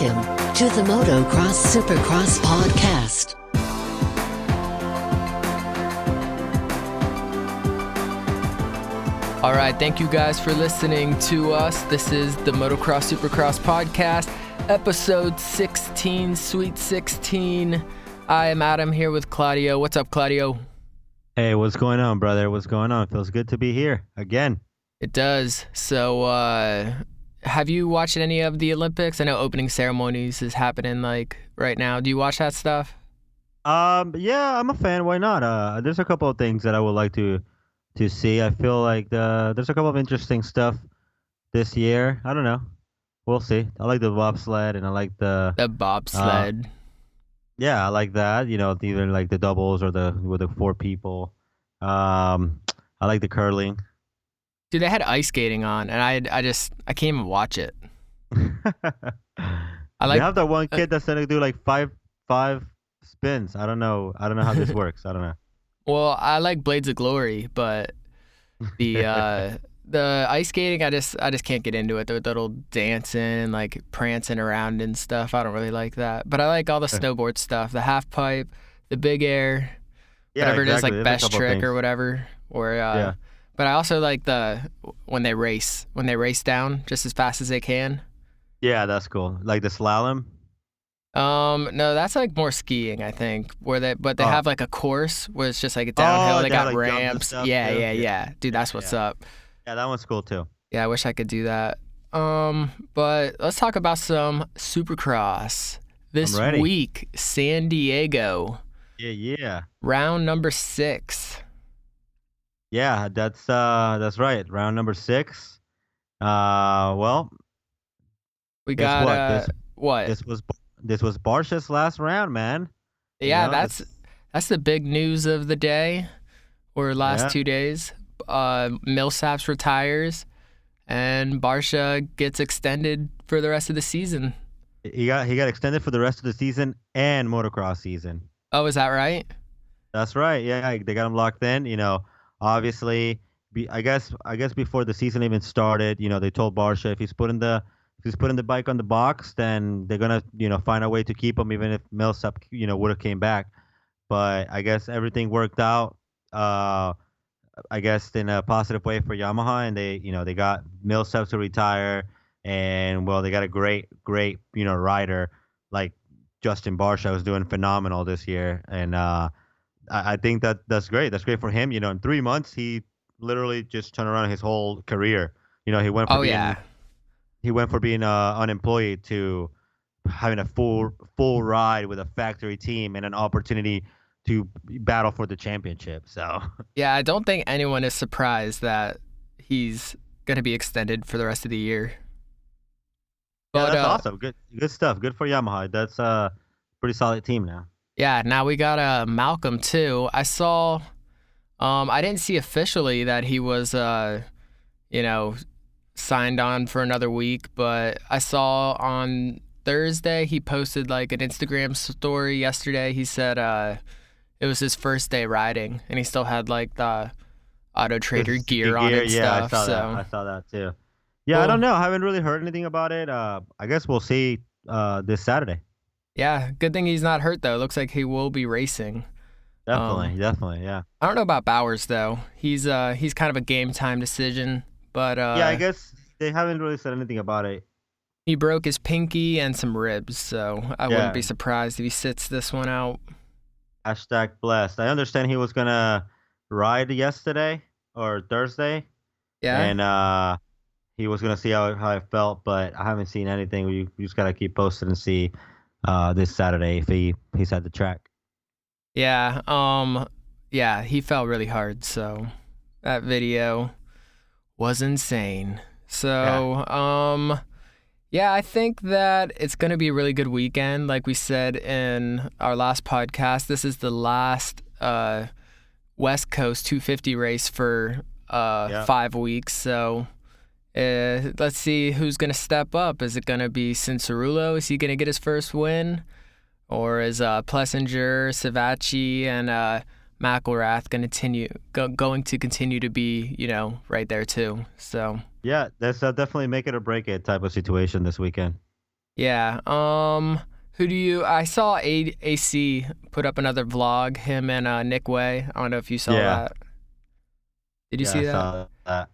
Welcome to the Motocross Supercross podcast. All right, thank you guys for listening to us. This is the Motocross Supercross podcast, episode 16, Sweet 16. I am Adam here with Claudio. What's up, Claudio? Hey, what's going on, brother? What's going on? Feels good to be here again. It does. So, have you watched any of the Olympics? I know opening ceremonies is happening like right now. Do you watch that stuff? Yeah, I'm a fan. Why not? There's a couple of things that I would like to see. I feel like there's a couple of interesting stuff this year. I don't know. We'll see. I like the bobsled, and I like the bobsled. Yeah, I like that. You know, either like the doubles or with the four people. I like the curling. Dude, they had ice skating on, and I can't even watch it. They have that one kid that's gonna do like five spins. I don't know how this works. I don't know. Well, I like Blades of Glory, but the ice skating, I just can't get into it. The little dancing and like prancing around and stuff. I don't really like that. But I like all the snowboard stuff, the half pipe, the big air, whatever exactly. it is, like best trick or whatever. Or But I also like when they race down just as fast as they can. Yeah, that's cool. Like the slalom. No, that's like more skiing, I think. They have like a course where it's just like a downhill. They got like ramps. Yeah. Dude, that's what's up. Yeah, that one's cool too. Yeah, I wish I could do that. But let's talk about some Supercross this week. San Diego. Yeah. Round number 6. Yeah, that's right. Round number 6. Well, we got what? This was Barcia's last round, man. Yeah, that's the big news of the day or last 2 days. Millsaps retires, and Barcia gets extended for the rest of the season. He got extended for the rest of the season and motocross season. Oh, is that right? That's right. Yeah, they got him locked in. You know, obviously, I guess before the season even started, you know, they told Barcia if he's putting the bike on the box, then they're gonna, you know, find a way to keep him, even if Millsap, you know, would have came back. But I guess everything worked out. I guess in a positive way for Yamaha, and they got Millsap to retire, and well, they got a great, you know, rider like Justin Barcia was doing phenomenal this year, and I think that's great. That's great for him. You know, in 3 months, he literally just turned around his whole career. You know, he went from being unemployed to having a full ride with a factory team and an opportunity to battle for the championship. So yeah, I don't think anyone is surprised that he's going to be extended for the rest of the year. But that's awesome. Good stuff. Good for Yamaha. That's a pretty solid team now. Yeah, now we got Malcolm too. I saw I didn't see officially that he was signed on for another week, but I saw on Thursday he posted like an Instagram story yesterday. He said it was his first day riding, and he still had like the Auto Trader gear on and stuff. I saw that too. Yeah, well, I don't know. I haven't really heard anything about it. I guess we'll see this Saturday. Yeah, good thing he's not hurt though. It looks like he will be racing. Definitely, yeah. I don't know about Bowers though. He's kind of a game time decision, but yeah, I guess they haven't really said anything about it. He broke his pinky and some ribs, so I wouldn't be surprised if he sits this one out. #blessed. I understand he was gonna ride yesterday or Thursday. Yeah. And he was gonna see how it felt, but I haven't seen anything. We just gotta keep posted and see this Saturday if he's at the track. Yeah. Yeah, he fell really hard, so that video was insane. So, yeah, I think that it's going to be a really good weekend. Like we said in our last podcast, this is the last West Coast 250 race for 5 weeks. So let's see who's going to step up. Is it going to be Cincerulo? Is he going to get his first win? Or is Plessinger, Savacci, and McElrath going to continue to be, you know, right there too? So yeah, that's definitely make it or break it type of situation this weekend. Yeah. Who do you? I saw AC put up another vlog. Him and Nick Way. I don't know if you saw Yeah. that. Did you Yeah, see I that? saw that.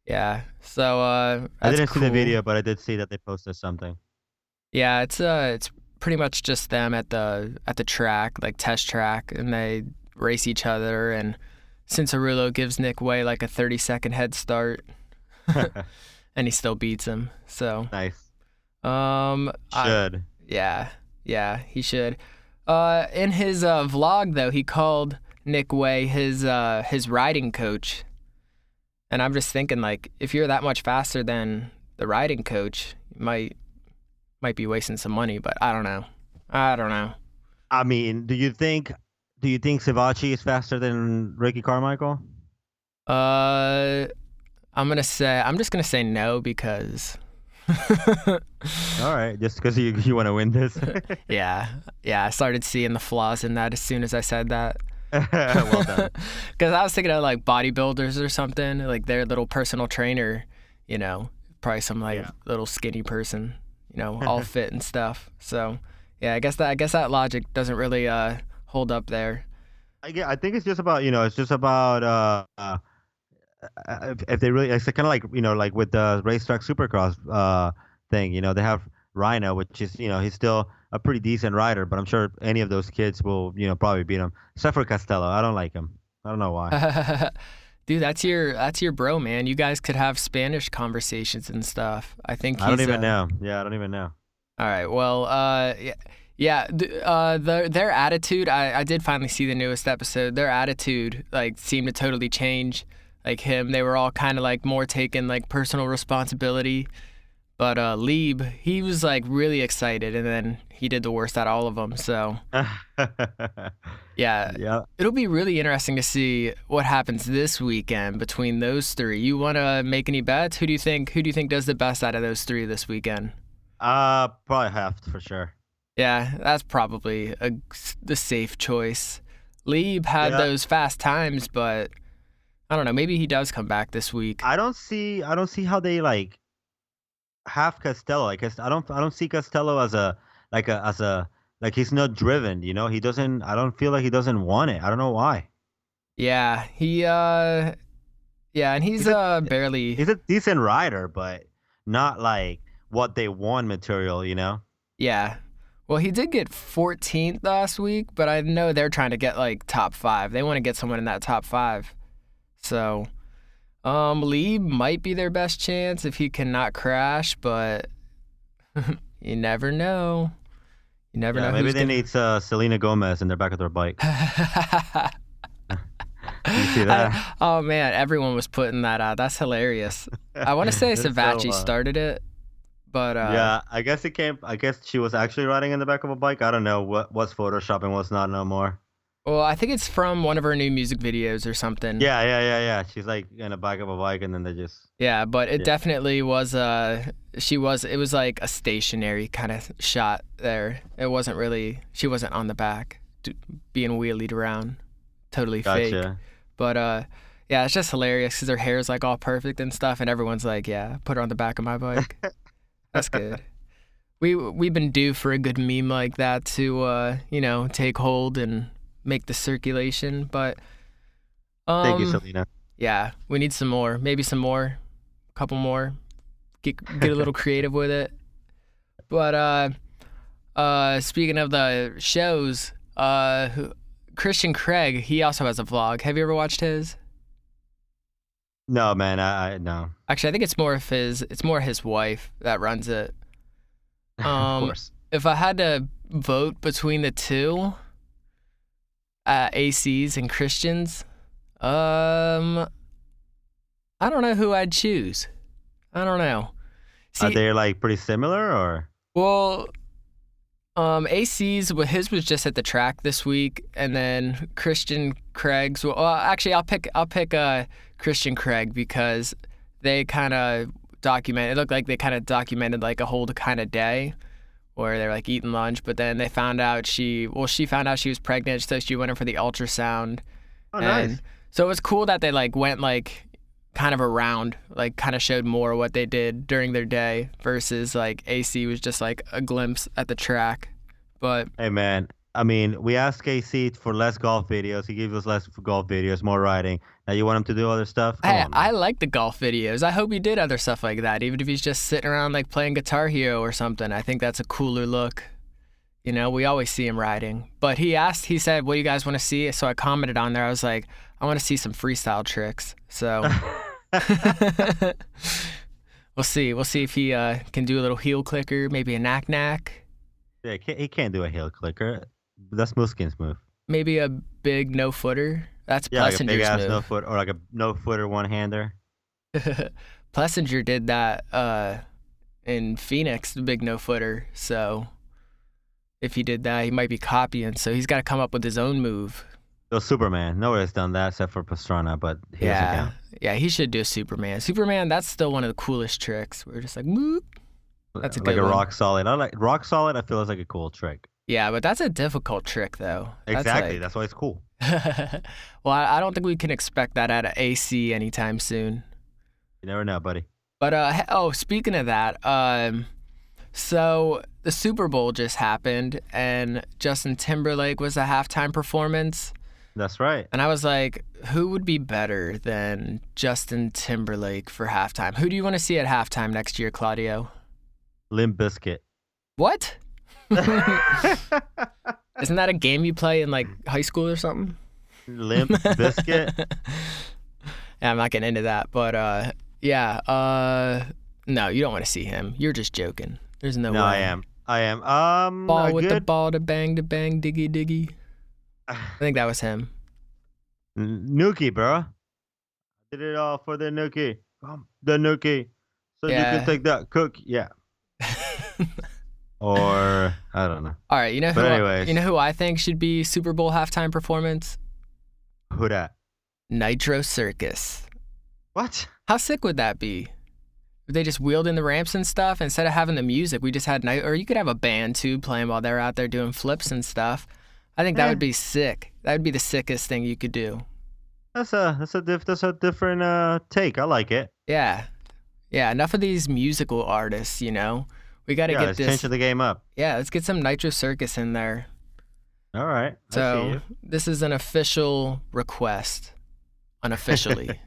Yeah. So I that's didn't see the cool. video, but I did see that they posted something. Yeah, it's pretty much just them at the track, like test track, and they race each other. And Cincerillo gives Nick Way like a 30-second head start, and he still beats him. So Nice. um, Should. yeah, he should. In his vlog though, he called Nick Way his riding coach, and I'm just thinking like if you're that much faster than the riding coach, you might be wasting some money, but I don't know. I mean, do you think Savachi is faster than Ricky Carmichael? I'm just gonna say no because All right, just because you want to win this. yeah, I started seeing the flaws in that as soon as I said that. Well done. Because I was thinking of like bodybuilders or something, like their little personal trainer, probably some like little skinny person, all fit and stuff. So yeah, I guess that logic doesn't really hold up there. I think it's just about if they really, it's kind of like like with the racetrack supercross thing. They have Rhino, which is he's still a pretty decent rider, but I'm sure any of those kids will probably beat him, except for Costello. I don't like him. I don't know why. Dude, that's your bro, man. You guys could have Spanish conversations and stuff. I think I don't even know. Yeah, I don't even know. All right. Well, their attitude. I did finally see the newest episode. Their attitude like seemed to totally change. Like him, they were all kind of like more taking like personal responsibility. But Lieb, he was like really excited, and then he did the worst out of all of them. So yeah, it'll be really interesting to see what happens this weekend between those three. You want to make any bets? Who do you think does the best out of those three this weekend? Probably Heft for sure. Yeah, that's probably the safe choice. Lieb had those fast times, but I don't know. Maybe he does come back this week. I don't see how they like have Costello. I guess I don't see Costello as a he's not driven. He doesn't. I don't feel like he doesn't want it. I don't know why. Yeah, and he's barely. He's a decent rider, but not like what they want material. Yeah. Well, he did get 14th last week, but I know they're trying to get like top 5. They want to get someone in that top 5. So, Lieb might be their best chance if he cannot crash, but you never know. You never know. Maybe they need Selena Gomez in the back of their bike. You see that? Oh man, everyone was putting that out. That's hilarious. I want to say Savachi started it, but yeah, I guess it came. I guess she was actually riding in the back of a bike. I don't know what's Photoshop and what's not no more. Well, I think it's from one of her new music videos or something. Yeah. She's like in the back of a bike, and then they just. Yeah, but it definitely was. It was like a stationary kind of shot there. It wasn't really. She wasn't on the back, being wheelied around, totally fake. But yeah, it's just hilarious because her hair is like all perfect and stuff, and everyone's like, "Yeah, put her on the back of my bike." That's good. We've been due for a good meme like that to take hold and make the circulation, but thank you, Selena. Yeah, we need some more, maybe some more, a couple more, get a little creative with it. But speaking of the shows, Christian Craig, he also has a vlog. Have you ever watched his? No, man, I no. Actually, I think it's more his wife that runs it. Of course. If I had to vote between the two, ACs and Christians, I don't know who I'd choose. I don't know. See, are they like pretty similar or? Well, AC's his was just at the track this week, and then Christian Craig's. Well, actually, I'll pick Christian Craig because they kind of documented. It looked like they kind of documented like a whole kind of day where they're like eating lunch, but then they found out she found out she was pregnant, so she went in for the ultrasound. Oh, nice. So it was cool that they like went like kind of around, like kind of showed more what they did during their day versus like AC was just like a glimpse at the track. But Hey man, I mean, we asked KC for less golf videos. He gave us less golf videos, more riding. Now you want him to do other stuff? Come on, man. I like the golf videos. I hope he did other stuff like that, even if he's just sitting around like playing Guitar Hero or something. I think that's a cooler look. You know, we always see him riding. But he said, what do you guys want to see? So I commented on there. I was like, I want to see some freestyle tricks. So we'll see. We'll see if he can do a little heel clicker, maybe a knack. Yeah, he can't do a heel clicker. That's Muskin's move. Maybe a big no-footer. That's like a Plessinger's big ass move. no foot or like a no footer one hander. Plessinger did that in Phoenix, the big no-footer. So if he did that, he might be copying. So he's got to come up with his own move. So Superman. Nobody's done that except for Pastrana, but he doesn't count. Yeah, he should do Superman. Superman, that's still one of the coolest tricks. We're just like, whoop. That's a good like a one. rock solid. I like rock solid. I feel is like a cool trick. Yeah, but that's a difficult trick, though. Exactly. That's why it's cool. Well, I don't think we can expect that out of AC anytime soon. You never know, buddy. But speaking of that, so the Super Bowl just happened, and Justin Timberlake was the halftime performance. That's right. And I was like, who would be better than Justin Timberlake for halftime? Who do you want to see at halftime next year, Claudio? Limp Bizkit. What? Isn't that a game you play in like high school or something? Limp Bizkit? Yeah, I'm not getting into that, but no, you don't want to see him. You're just joking. There's no way. No, I am. Ball with good. the ball to bang, diggy diggy. I think that was him. Nuki, bro. Did it all for the Nuki. The Nuki. So you can take that cook. Yeah. Or I don't know. All right, you know who I think should be Super Bowl halftime performance? Who that? Nitro Circus. What? How sick would that be? If they just wheeled in the ramps and stuff instead of having the music, we just had or you could have a band too playing while they're out there doing flips and stuff. I think that would be sick. That would be the sickest thing you could do. That's a different take. I like it. Yeah. Enough of these musical artists, you know. We got to get this. Change the game up. Yeah, let's get some Nitro Circus in there. All right. So this is an official request, unofficially,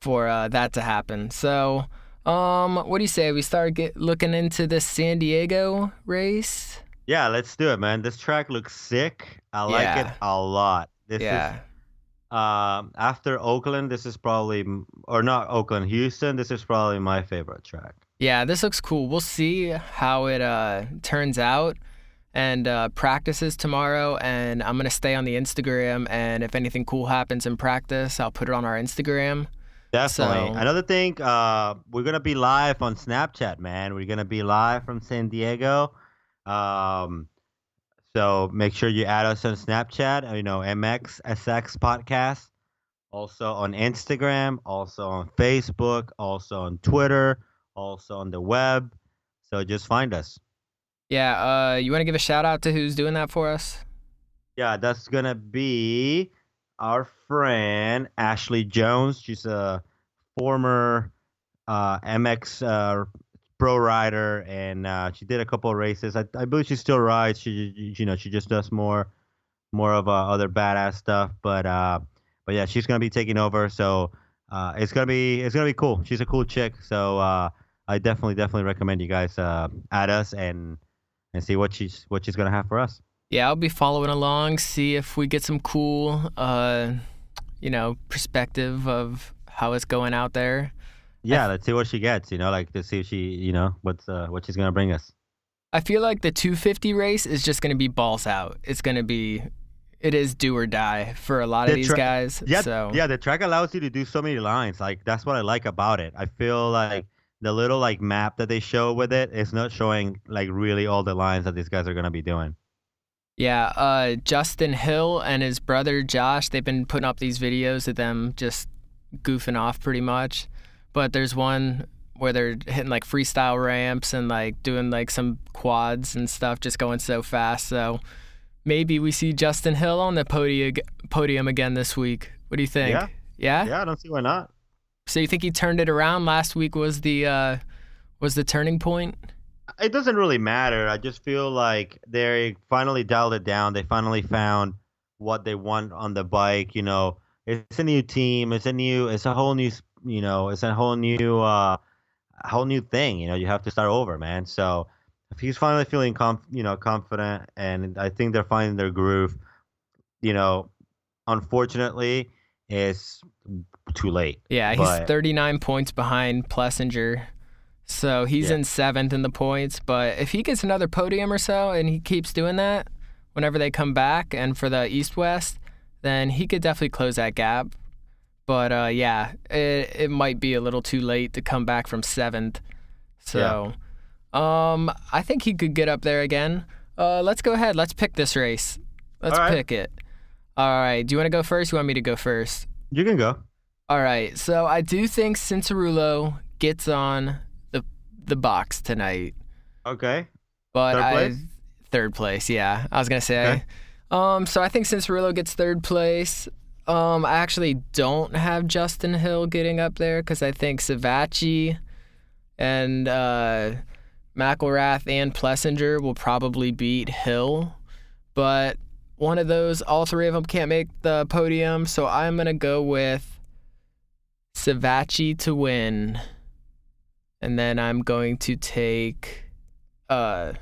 for that to happen. So, what do you say? We start looking into this San Diego race? Yeah, let's do it, man. This track looks sick. I like it a lot. This is after Oakland. This is probably, or not Oakland, Houston. This is probably my favorite track. Yeah, this looks cool. We'll see how it turns out. And practices tomorrow, and I'm gonna stay on the Instagram. And if anything cool happens in practice, I'll put it on our Instagram. Definitely. So, another thing, we're gonna be live on Snapchat, man. We're gonna be live from San Diego. So make sure you add us on Snapchat. MXSX Podcast. Also on Instagram. Also on Facebook. Also on Twitter. Also on the web. So just find us. Yeah, you want to give a shout out to who's doing that for us? Yeah, that's going to be our friend Ashley Jones. She's a former MX pro rider, and she did a couple of races. I believe she still rides. She just does more of other badass stuff. But yeah, she's going to be taking over. So it's gonna be cool. She's a cool chick. So I definitely recommend you guys add us and see what she's gonna have for us. Yeah, I'll be following along, see if we get some cool, perspective of how it's going out there. Yeah, let's see what she gets. To see if she, what she's gonna bring us. I feel like the 250 race is just gonna be balls out. It is do or die for a lot of these guys. Yeah, so. Yeah, the track allows you to do so many lines. Like that's what I like about it. I feel like the little map that they show with it is not showing really all the lines that these guys are gonna be doing. Yeah, Justin Hill and his brother Josh, they've been putting up these videos of them just goofing off pretty much. But there's one where they're hitting freestyle ramps and doing some quads and stuff, just going so fast. So maybe we see Justin Hill on the podium again this week. What do you think? Yeah? Yeah, I don't see why not. So you think he turned it around? Last week was the turning point? It doesn't really matter. I just feel like they finally dialed it down. They finally found what they want on the bike. It's a new team. It's a whole new, it's a whole new thing. You have to start over, man. So if he's finally feeling confident, and I think they're finding their groove, you know, unfortunately, it's too late. Yeah, he's But 39 points behind Plessinger. So he's yeah, in 7th in the points. But if he gets another podium or so and he keeps doing that whenever they come back and for the East-West, then he could definitely close that gap. But yeah, it might be a little too late to come back from 7th. So I think he could get up there again. Let's go ahead. Let's pick this race. Let's All right. pick it. All right. Do you want to go first? You want me to go first? you can go. All right. So I do think Cincerulo gets on the box tonight. Okay. But Third place? Third place, yeah. I was gonna say. Okay. So I think Cincerulo gets 3rd place. I actually don't have Justin Hill getting up there because I think Savacci and McElrath and Plessinger will probably beat Hill. But one of those, all 3 of them can't make the podium, so I'm gonna go with Savacci to win. And then I'm going to take Aaron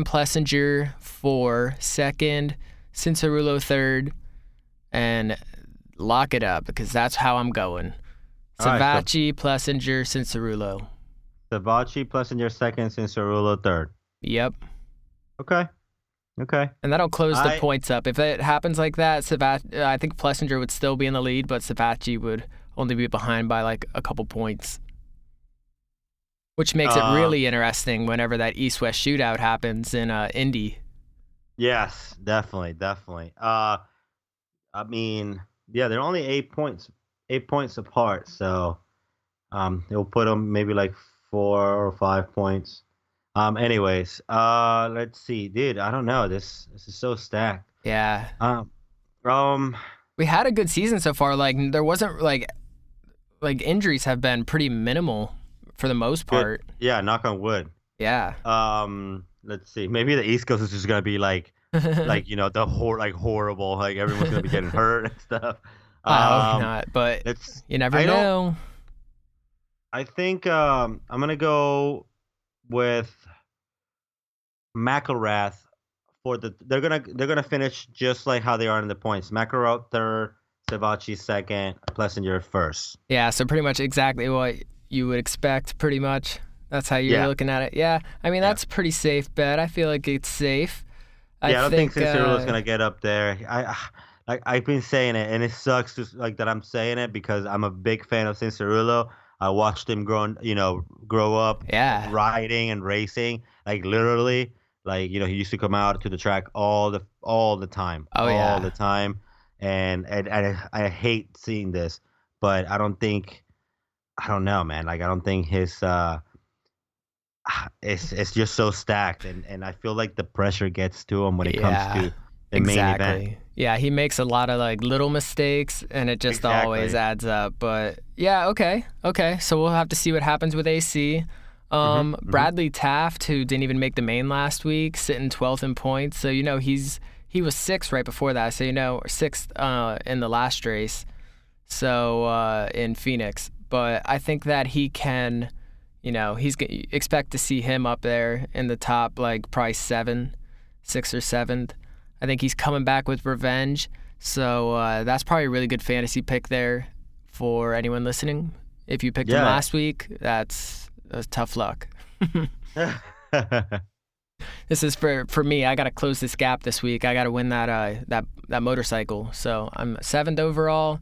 Plessinger for 2nd, Cincerulo 3rd, and lock it up because that's how I'm going. All right, Savacci, Plessinger, Cincerulo. Savacci, Plessinger 2nd, Cincerulo 3rd. Yep. Okay. And that'll close the points up. If it happens like that, I think Plessinger would still be in the lead, but Savacci would only be behind by like a couple points. Which makes it really interesting whenever that East-West shootout happens in Indy. Yes, definitely. I mean, yeah, they're only 8 points apart, so it'll put them maybe like 4 or 5 points. Anyways, let's see, dude. I don't know. This is so stacked. Yeah. We had a good season so far. Like there wasn't like injuries have been pretty minimal for the most part. Good. Yeah, knock on wood. Yeah. Let's see. Maybe the East Coast is just gonna be like horrible. Like everyone's gonna be getting hurt and stuff. I hope not, but you never know. I think I'm gonna go with McElrath for they're gonna finish just like how they are in the points. McElrath 3rd, Savacci 2nd, Plessinger 1st. Yeah, so pretty much exactly what you would expect. Pretty much that's how you're looking at it. Yeah, I mean that's a pretty safe bet. I feel like it's safe. I don't think Cincerulo's gonna get up there. I've been saying it, and it sucks just like that I'm saying it because I'm a big fan of Cincerulo. I watched him grow up, riding and racing, like literally, like he used to come out to the track all the time, all the time, and I hate seeing this, but I don't know, man. Like I don't think his it's just so stacked, and I feel like the pressure gets to him when it comes to the main event. Yeah, he makes a lot of like little mistakes, and it just always adds up. But yeah, okay. So we'll have to see what happens with AC. Bradley Taft, who didn't even make the main last week, sitting 12th in points. So he was 6th right before that. So or 6th in the last race. So in Phoenix, but I think that he can. Expect to see him up there in the top, like probably 6th or 7th. I think he's coming back with revenge. So that's probably a really good fantasy pick there for anyone listening. If you picked him last week, that's tough luck. This is for me. I got to close this gap this week. I got to win that motorcycle. So I'm 7th overall.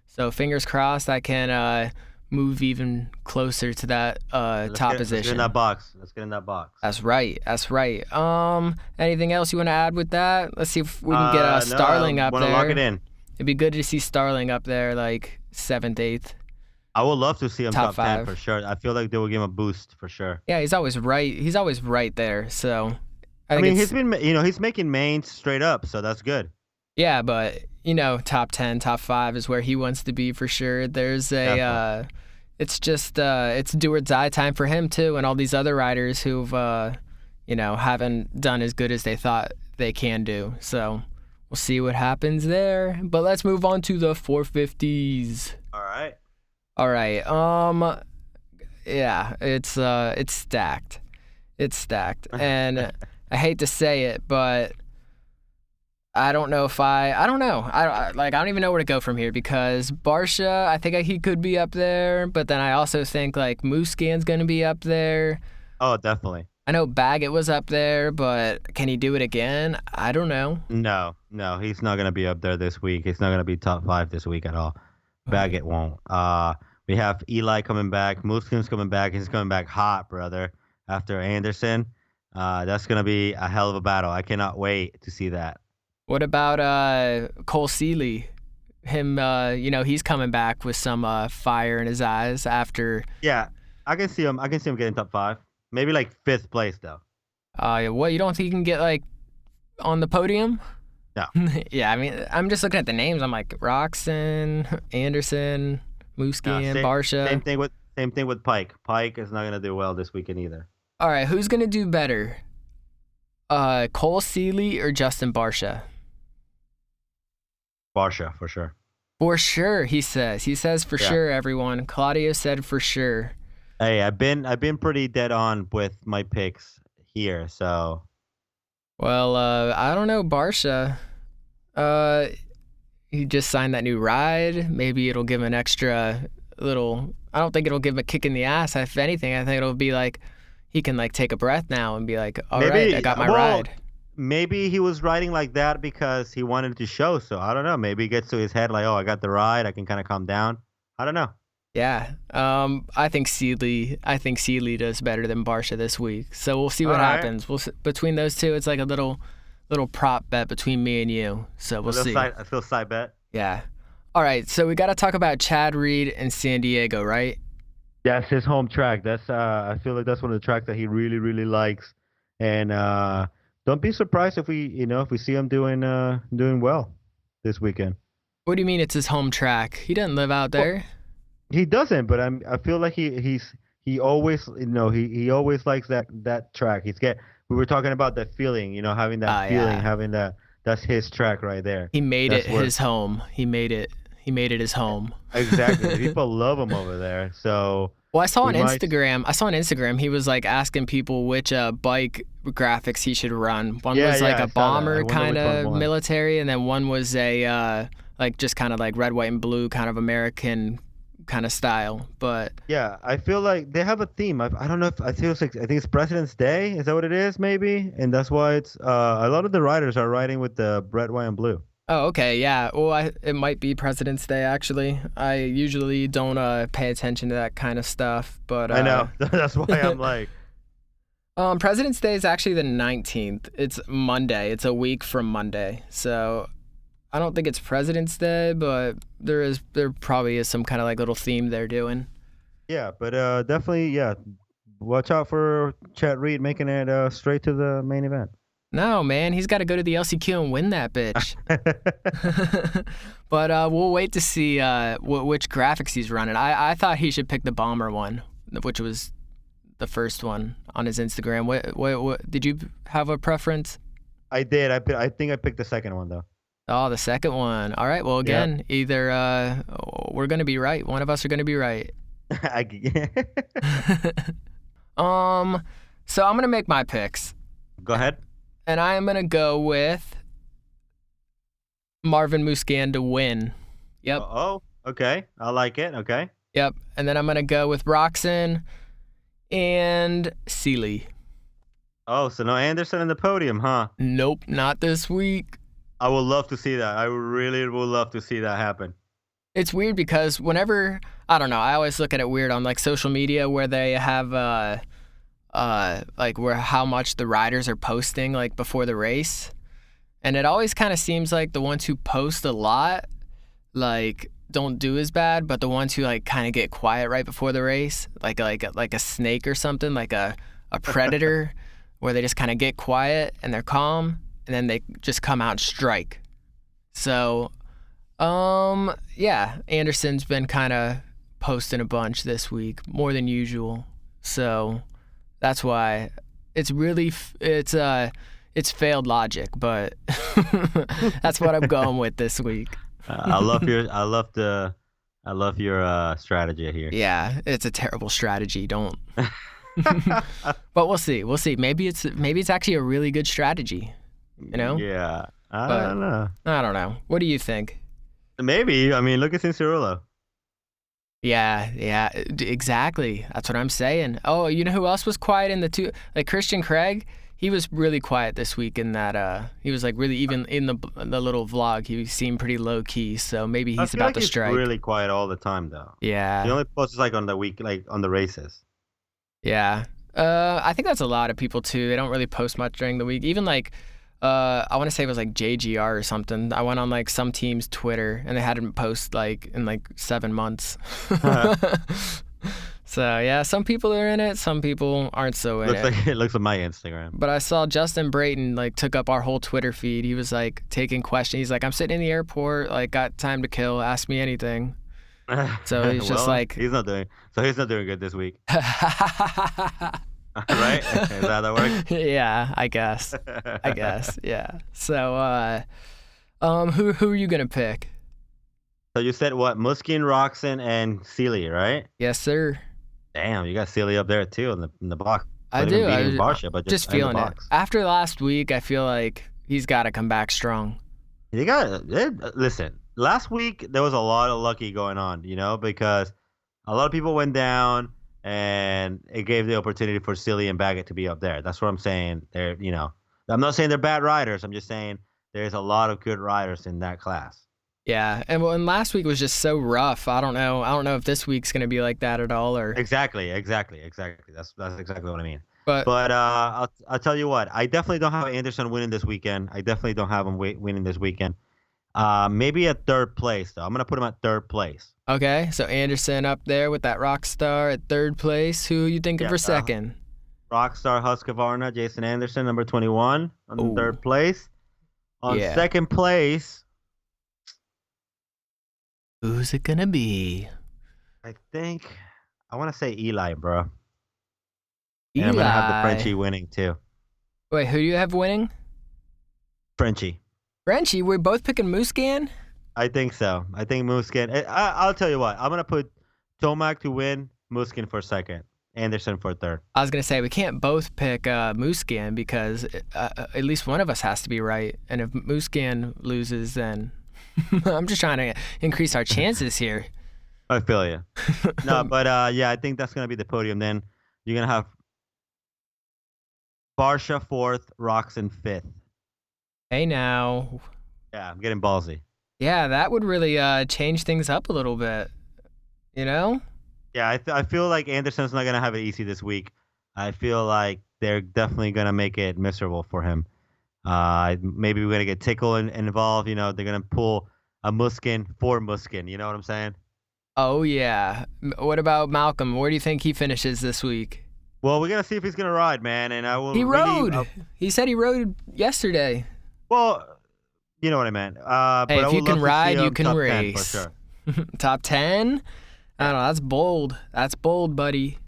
So fingers crossed I can move even closer to that top position. Let's get in that box. That's right. Anything else you want to add with that? Let's see if we can get Starling up there. Want to lock it in? It'd be good to see Starling up there, like 7th, 8th. I would love to see him top 5. 10 for sure. I feel like they will give him a boost for sure. Yeah, he's always right. He's always right there. So I mean, he's been he's making mains straight up, so that's good. Yeah, but top 10, top 5 is where he wants to be for sure. There's it's just it's do or die time for him too, and all these other riders who've haven't done as good as they thought they can do. So we'll see what happens there. But let's move on to the 450s. All right. Yeah, it's stacked. It's stacked, and I hate to say it, but I don't know if I don't know. I don't even know where to go from here because Barcia, I think he could be up there, but then I also think like Musquin's going to be up there. Oh, definitely. I know Baggett was up there, but can he do it again? I don't know. No, he's not going to be up there this week. He's not going to be top 5 this week at all. Baggett won't. We have Eli coming back. Musquin's coming back. He's coming back hot, brother, after Anderson. That's going to be a hell of a battle. I cannot wait to see that. What about Cole Seeley? Him, he's coming back with some fire in his eyes after. Yeah, I can see him. I can see him getting top 5. Maybe like 5th place though. What, you don't think he can get like on the podium? No. Yeah, I mean, I'm just looking at the names. I'm like Roxon, Anderson, Musquin, Barcia. Same thing with Pike. Pike is not gonna do well this weekend either. All right, who's gonna do better? Cole Seeley or Justin Barcia? Barcia for sure. For sure, he says. He says for sure. Everyone. Claudio said for sure. Hey, I've been pretty dead on with my picks here, so. Well, I don't know, Barcia. He just signed that new ride. Maybe it'll give him an extra little. I don't think it'll give him a kick in the ass. If anything, I think it'll be like he can like take a breath now and be like, all right, I got my ride. Maybe he was riding like that because he wanted to show. So I don't know. Maybe it gets to his head like, oh, I got the ride. I can kind of calm down. I don't know. Yeah. I think Seeley does better than Barcia this week. So we'll see what happens. Between those two, it's like a little prop bet between me and you. So we'll see. I feel side bet. Yeah. All right. So we got to talk about Chad Reed and San Diego, right? That's his home track. That's I feel like that's one of the tracks that he really, really likes. And don't be surprised if we see him doing well this weekend. What do you mean it's his home track? He doesn't live out there. Well, he doesn't, but I feel like he always he always likes that track. We were talking about that feeling, having that feeling, having that's his track right there. He made it his home. He made it his home. Exactly. People love him over there. So well, I saw on Instagram he was like asking people which bike graphics he should run. One was like a bomber kind of military, and then one was a like just kind of like red, white, and blue kind of American kind of style. But yeah, I feel like they have a theme. I don't know if I think it's President's Day. Is that what it is? Maybe, and that's why it's a lot of the riders are riding with the red, white, and blue. Oh, okay, yeah. Well, it might be President's Day, actually. I usually don't pay attention to that kind of stuff, but I know. That's why I'm like. President's Day is actually the 19th. It's Monday. It's a week from Monday. So I don't think it's President's Day, but there probably is some kind of like little theme they're doing. Yeah, but definitely, yeah. Watch out for Chad Reed making it straight to the main event. No, man, he's got to go to the LCQ and win that bitch. But we'll wait to see which graphics he's running. I thought he should pick the bomber one, which was the first one on his Instagram. What did you have a preference? I did. I think I picked the second one though. Oh, the second one. All right. Well, again, either we're gonna be right. One of us are gonna be right. So I'm gonna make my picks. Go ahead. And I am going to go with Marvin Musquin to win. Yep. Oh, okay. I like it. Okay. Yep. And then I'm going to go with Roxon and Seeley. Oh, so no Anderson in the podium, huh? Nope, not this week. I would love to see that. I really would love to see that happen. It's weird because whenever, I don't know, I always look at it weird on like social media where they have like where how much the riders are posting like before the race, and it always kind of seems like the ones who post a lot like don't do as bad, but the ones who like kind of get quiet right before the race, like a snake or something, like a predator, where they just kind of get quiet and they're calm, and then they just come out and strike. So, yeah, Anderson's been kind of posting a bunch this week, more than usual. So that's why it's really it's failed logic, but that's what I'm going with this week. I love your strategy here. Yeah, it's a terrible strategy. Don't. But we'll see. We'll see. Maybe it's actually a really good strategy. You know? Yeah. I But don't know. I don't know. What do you think? Maybe. I mean, look at Cianciarulo. Yeah, exactly. That's what I'm saying. Oh, you know who else was quiet in the two? Like Christian Craig, he was really quiet this week in that. He was like really even in the little vlog. He seemed pretty low key. So maybe he's about to strike. He's really quiet all the time, though. Yeah. He only posts like on the week, like on the races. Yeah. I think that's a lot of people too. They don't really post much during the week. Even like. I want to say it was like JGR or something. I went on like some team's Twitter and they hadn't post like in like 7 months. So yeah, some people are in it, some people aren't so in it. It looks like my Instagram. But I saw Justin Brayton like took up our whole Twitter feed. He was like taking questions. He's like, I'm sitting in the airport, like got time to kill. Ask me anything. So he's just like he's not doing good this week. Right? Is that how that works? Yeah, I guess. Yeah. So, who are you gonna pick? So you said what? Muskin, Roxon, and Sealy, right? Yes, sir. Damn, you got Sealy up there too in the box. I Not do. even beating Barsha, but just in the feeling it. box. After last week, I feel like he's got to come back strong. You got listen. Last week there was a lot of lucky going on, because a lot of people went down. And it gave the opportunity for Silly and Baggett to be up there. That's what I'm saying. I'm not saying they're bad riders. I'm just saying there's a lot of good riders in that class. Yeah, and last week was just so rough. I don't know if this week's gonna be like that at all, or exactly. That's exactly what I mean. But I'll tell you what. I definitely don't have Anderson winning this weekend. I definitely don't have him winning this weekend. Maybe at third place though. I'm gonna put him at third place. Okay, so Anderson up there with that rock star at third place. Who are you thinking for second? Rockstar Husqvarna, Jason Anderson, number 21 on third place. On second place. Who's it gonna be? I think I want to say Eli, bro. Eli. And I'm gonna have the Frenchie winning too. Wait, who do you have winning? Frenchie, we're both picking Muscan? I think so. I think Muskin. I'll tell you what. I'm gonna put Tomac to win, Muskin for second, Anderson for third. I was gonna say we can't both pick Muscan because at least one of us has to be right, and if Muscan loses, then I'm just trying to increase our chances here. I feel you. No, but yeah, I think that's gonna be the podium. Then you're gonna have Barsha fourth, Roxon fifth. Hey now. Yeah, I'm getting ballsy. Yeah, that would really change things up a little bit, you know? Yeah, I feel like Anderson's not going to have it easy this week. I feel like they're definitely going to make it miserable for him. Maybe we're going to get Tickle involved. They're going to pull a Muskin for Muskin. You know what I'm saying? Oh, yeah. What about Malcolm? Where do you think he finishes this week? Well, we're going to see if he's going to ride, man. And I will. He rode. He said he rode yesterday. Well, you know what I meant. Hey, but if you can ride, you can race. For sure. Top 10? I don't know. That's bold. That's bold, buddy.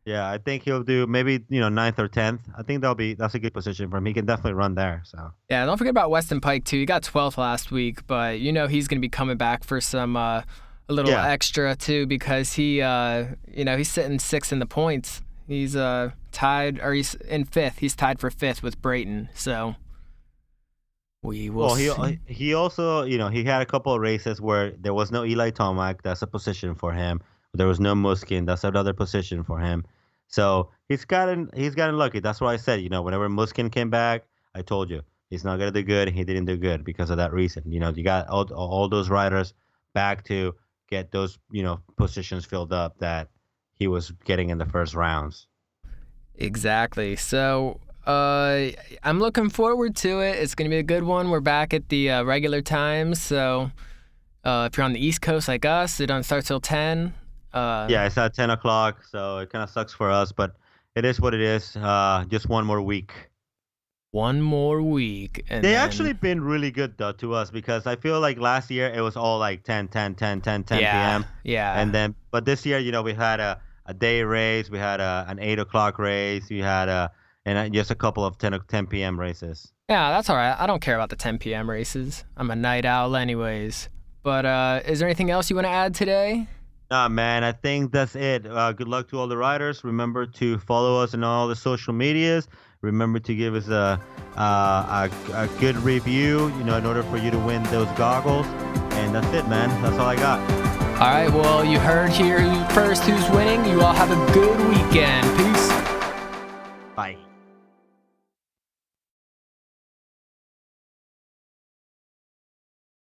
Yeah, I think he'll do maybe 9th or 10th. I think that's a good position for him. He can definitely run there. So yeah, don't forget about Weston Pike too. He got 12th last week, but he's going to be coming back for some a little extra too because he he's sitting 6th in the points. He's tied, or he's in 5th. He's tied for 5th with Brayton. So. We will see. He also, he had a couple of races where there was no Eli Tomac. That's a position for him. There was no Muskin. That's another position for him. So he's gotten lucky. That's why I said, whenever Muskin came back, I told you he's not gonna do good. He didn't do good because of that reason. You got all those riders back to get those positions filled up that he was getting in the first rounds. Exactly. So. I'm looking forward to it. It's going to be a good one. We're back at the regular times, so if you're on the East Coast like us, it don't start till 10. Yeah, it's at 10 o'clock, so it kind of sucks for us, but it is what it is. Just one more week. one more week. And They then, actually been really good though to us because I feel like last year it was all like 10, 10, 10, 10, 10 yeah, p.m. yeah. And then, but this year, we had a day race, we had an 8 o'clock race, we had just a couple of 10 p.m. races. Yeah, that's all right. I don't care about the 10 p.m. races. I'm a night owl anyways. But is there anything else you want to add today? Nah, man, I think that's it. Good luck to all the riders. Remember to follow us on all the social medias. Remember to give us a good review, in order for you to win those goggles. And that's it, man. That's all I got. All right, well, you heard here first who's winning. You all have a good weekend. Peace. Bye.